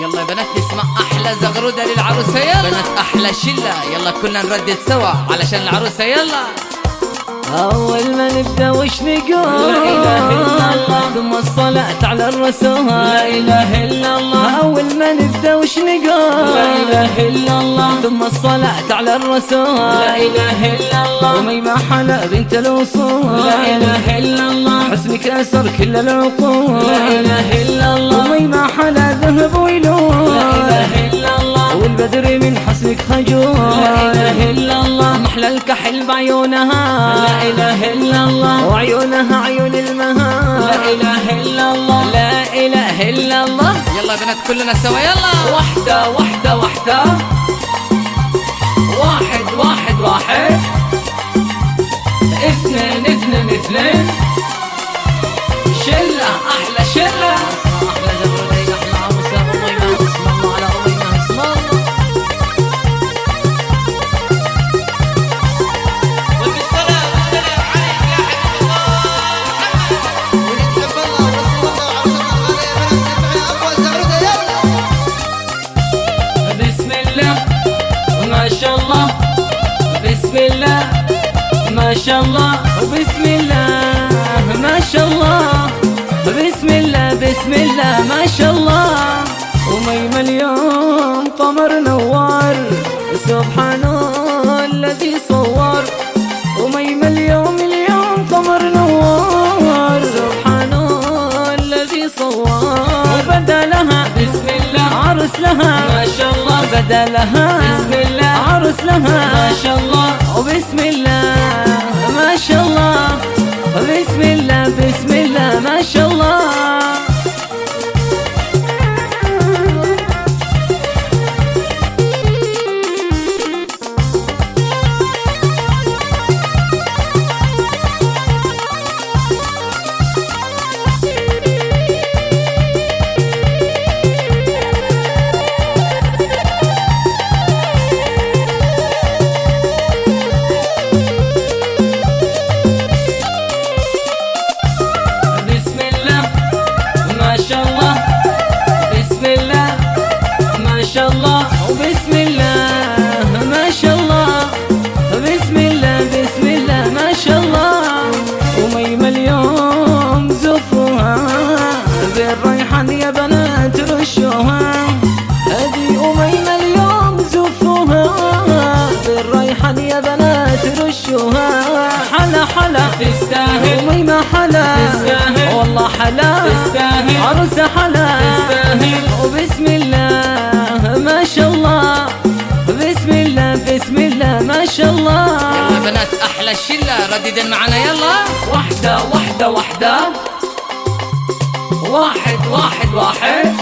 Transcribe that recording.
يلا يا بنات نسمع احلى زغرودة للعروسة، يلا بنات احلى شلة، يلا كلنا نردد سوا علشان العروسة. يلا أول ما نبدأ وش نقول؟ لا إله إلا الله، ثم الصلاة على الرسول. لا إله إلا الله. أول ما نبدأ وش نقول؟ لا إله إلا الله، ثم الصلاة على الرسول. لا إله إلا الله. وميمة حلا بنت الوصول. لا إله إلا الله. حسنك أسر كل العقول. لا إله إلا الله. وميمة حلا ذهب ويلول. لا إله إلا الله. والبدر من حسنك خجول. لا إله إلا الله. محلى الكحل بعيونها. لا إله إلا الله. وعيونها عيون المها. لا إله إلا الله. لا إله إلا الله. يلا يا بنات كلنا سوا. يلا وحدة وحدة وحدة، واحد واحد واحد، اثنين اثنين اثنين، شلة أحلى شلة. احلى زغرودة احلى عروسة أميمة، اسم الله على أميمة، اسم الله. ما شاء الله بسم الله، ما شاء الله بسم الله، ما شاء الله بسم الله، بسم الله ما شاء الله. وميمة اليوم قمر نوار، سبحان الذي صور. وميمة اليوم قمر نوار، سبحان الذي صور. وبدا لها بسم الله عرس لها، ما شاء الله بدا لها بسم الله عرس لها، ما شاء الله. وبسم الله ما شاء الله، بسم الله بسم الله ما شاء الله. ما شاء الله وبسم الله ما شاء الله، بسم الله بسم الله ما شاء الله. وميمة اليوم زفوها بالريحان يا بنات رشوها، هذه أميمة اليوم زفوها بالريحان يا بنات رشوها. حلا حلا تستاهل أميمة حلا تستاهل، والله حلا تستاهل، عروسة حلا تستاهل. وبسم الله ما شاء الله، بسم الله بسم الله ما شاء الله. يلا يا بنات احلى الشلة رددن معنا. يلا وحدة وحدة وحدة، واحد واحد واحد،